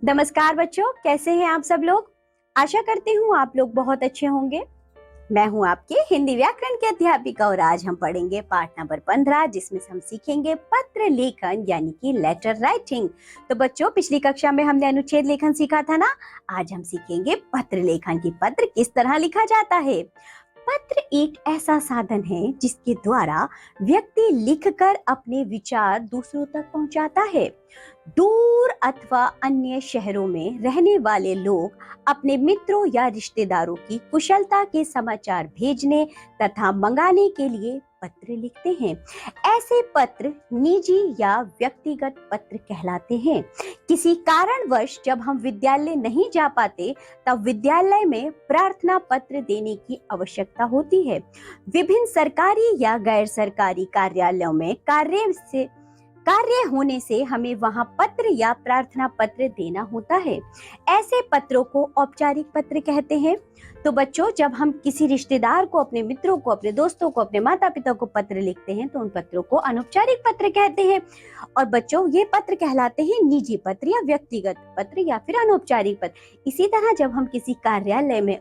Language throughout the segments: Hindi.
नमस्कार बच्चों, कैसे हैं आप सब लोग। आशा करती हूँ आप लोग बहुत अच्छे होंगे। मैं हूँ आपकी हिंदी व्याकरण की अध्यापिका और आज हम पढ़ेंगे पाठ नंबर 15 जिसमें हम सीखेंगे पत्र लेखन यानी कि लेटर राइटिंग। तो बच्चों, पिछली कक्षा में हमने अनुच्छेद लेखन सीखा था ना। आज हम सीखेंगे पत्र लेखन की पत्र किस तरह लिखा जाता है। पत्र एक ऐसा साधन है जिसके द्वारा व्यक्ति लिखकर अपने विचार दूसरों तक पहुंचाता है। दूर अथवा अन्य शहरों में रहने वाले लोग अपने मित्रों या रिश्तेदारों की कुशलता के समाचार भेजने तथा मंगाने के लिए पत्र लिखते हैं। ऐसे पत्र निजी या व्यक्तिगत पत्र कहलाते हैं। किसी कारणवश जब हम विद्यालय नहीं जा पाते तब विद्यालय में प्रार्थना पत्र देने की आवश्यकता होती है। विभिन्न सरकारी या गैर सरकारी कार्यालयों में कार्य होने से हमें वहां पत्र या प्रार्थना पत्र देना होता है। ऐसे पत्रों को औपचारिक पत्र कहते हैं। तो बच्चों, जब हम किसी रिश्तेदार को, अपने मित्रों को, अपने दोस्तों को, अपने माता पिता को पत्र लिखते हैं तो उन पत्रों को अनौपचारिक पत्र कहते हैं। और बच्चों, ये पत्र कहलाते हैं निजी पत्र या व्यक्तिगत पत्र या फिर अनौपचारिक पत्र। इसी तरह जब हम किसी कार्यालय में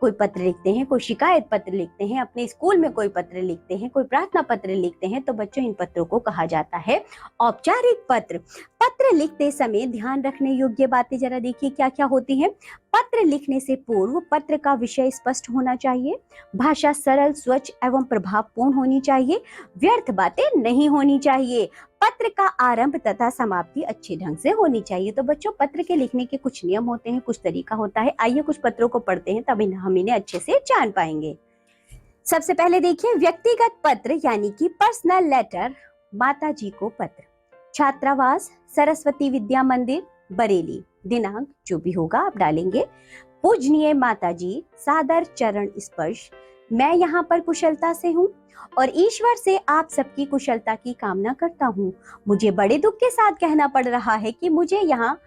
कोई पत्र लिखते हैं, कोई शिकायत पत्र लिखते हैं, अपने स्कूल में कोई पत्र लिखते हैं, कोई प्रार्थना पत्र लिखते हैं, तो बच्चों इन पत्रों को कहा जाता है औपचारिक पत्र। पत्र लिखते समय ध्यान रखने योग्य बातें जरा देखिए क्या क्या होती हैं। पत्र लिखने से पूर्व पत्र का विषय स्पष्ट होना चाहिए। भाषा सरल, स्वच्छ एवं प्रभावपूर्ण होनी चाहिए। व्यर्थ बातें नहीं होनी चाहिए। पत्र का आरंभ तथा समाप्ति अच्छे ढंग से होनी चाहिए। तो बच्चों, पत्र के लिखने के कुछ नियम होते हैं, कुछ तरीका होता है। आइए कुछ पत्रों को पढ़ते हैं, तभी हम इन्हें अच्छे से जान पाएंगे। सबसे पहले देखिए व्यक्तिगत पत्र यानी कि पर्सनल लेटर। माता जी को पत्र। छात्रावास सरस्वती विद्या मंदिर बरेली। दिनांक जो भी होगा आप डालेंगे। पूजनीय माता जी, सादर चरण स्पर्श। मैं यहाँ पर कुशलता से हूँ और ईश्वर से आप सबकी कुशलता की कामना करता हूँ। मुझे बड़े दुख के साथ कहना पड़ रहा है कि मुझे यहाँ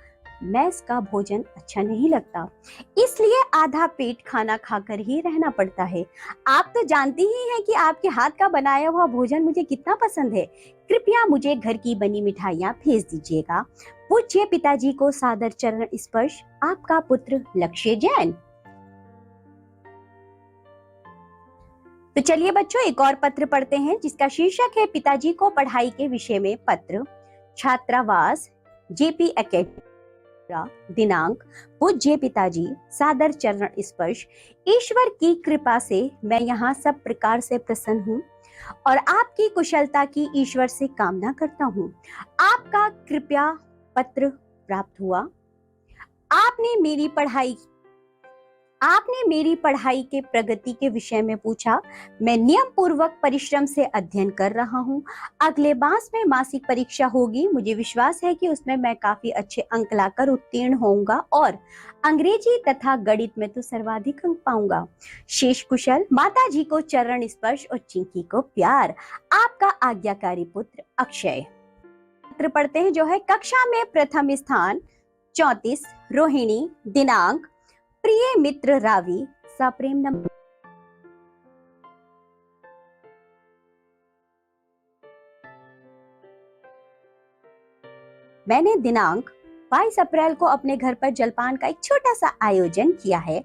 मैस का भोजन अच्छा नहीं लगता, इसलिए आधा पेट खाना खाकर ही रहना पड़ता है। आप तो जानती ही हैं कि आपके हाथ का बनाया हुआ भोजन मुझे कितना पसंद है। कृपया मुझे घर की बनी मिठाइयाँ भेज दीजिएगा। पूज्य पिताजी को सादर चरण स्पर्श। आपका पुत्र लक्ष्य जैन। तो चलिए बच्चों, एक और पत्र पढ़ते हैं जिसका शीर्षक है पिताजी को पढ़ाई के विषय में पत्र। छात्रावास जेपी एकेडमी। दिनांक पूज्य पिताजी, सादर चरण स्पर्श। ईश्वर की कृपा से मैं यहाँ सब प्रकार से प्रसन्न हूँ और आपकी कुशलता की ईश्वर से कामना करता हूँ। आपका कृपया पत्र प्राप्त हुआ। आपने मेरी पढ़ाई के प्रगति के विषय में पूछा। मैं नियम पूर्वक परिश्रम से अध्ययन कर रहा हूँ। अगले मास में मासिक परीक्षा होगी। मुझे विश्वास है कि उसमें मैं काफी अच्छे अंक लाकर उत्तीर्ण होऊंगा और अंग्रेजी तथा गणित में तो सर्वाधिक अंक पाऊंगा। शेष कुशल। माता जी को चरण स्पर्श और चिंकी को प्यार। आपका आज्ञाकारी पुत्र अक्षय। पत्र पढ़ते हैं जो है कक्षा में प्रथम स्थान 34 रोहिणी। दिनांक प्रिय मित्र रावी, सप्रेम नंबर। मैंने दिनांक 22 अप्रैल को अपने घर पर जलपान का एक छोटा सा आयोजन किया है।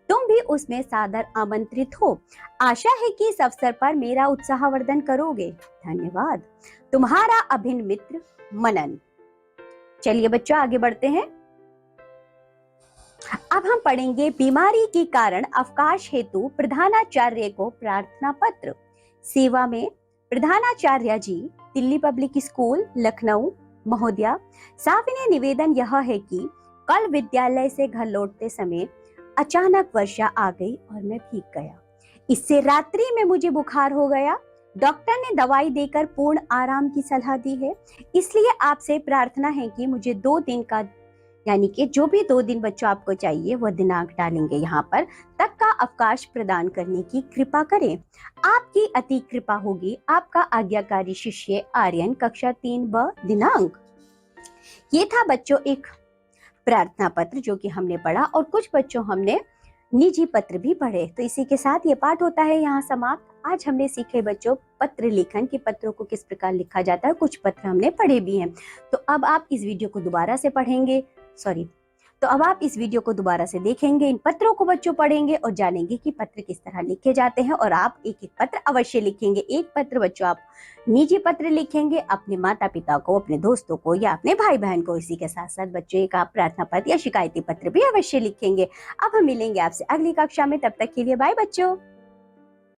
तुम भी उसमें सादर आमंत्रित हो। आशा है कि इस अवसर पर मेरा उत्साहवर्धन करोगे। धन्यवाद। तुम्हारा अभिन्न मित्र मनन। चलिए बच्चों, आगे बढ़ते हैं। अब हम पढ़ेंगे बीमारी के कारण अवकाश हेतु प्रधानाचार्य को प्रार्थना पत्र। सेवा में प्रधानाचार्य जी, दिल्ली पब्लिक स्कूल लखनऊ। महोदया, साविनीय निवेदन यह है कि कल विद्यालय से घर लौटते समय अचानक वर्षा आ गई और मैं भीग गया। इससे रात्रि में मुझे बुखार हो गया। डॉक्टर ने दवाई देकर पूर्ण आराम की सलाह दी है। इसलिए आपसे प्रार्थना है कि मुझे 2 दिन का, यानी कि जो भी 2 दिन बच्चों आपको चाहिए वह दिनांक डालेंगे यहाँ पर, तक का अवकाश प्रदान करने की कृपा करें। आपकी अति कृपा होगी। आपका आज्ञाकारी शिष्य आर्यन, कक्षा 3 ब। दिनांक। ये था बच्चों एक प्रार्थना पत्र जो कि हमने पढ़ा और कुछ बच्चों हमने निजी पत्र भी पढ़े। तो इसी के साथ ये पाठ होता है यहाँ समाप्त। आज हमने सीखे बच्चों पत्र लेखन के पत्रों को किस प्रकार लिखा जाता है। कुछ पत्र हमने पढ़े भी हैं। तो अब आप इस वीडियो को दोबारा से पढ़ेंगे, तो अब आप इस वीडियो को दोबारा से देखेंगे, इन पत्रों को बच्चों पढ़ेंगे और जानेंगे कि पत्र किस तरह लिखे जाते हैं। और आप एक एक पत्र अवश्य लिखेंगे। एक पत्र बच्चों आप निजी पत्र लिखेंगे अपने माता पिता को, अपने दोस्तों को या अपने भाई बहन को। इसी के साथ साथ बच्चों एक आप प्रार्थना पत्र या शिकायती पत्र भी अवश्य लिखेंगे। अब हम मिलेंगे आपसे अगली कक्षा में, तब तक के लिए बाय बच्चों।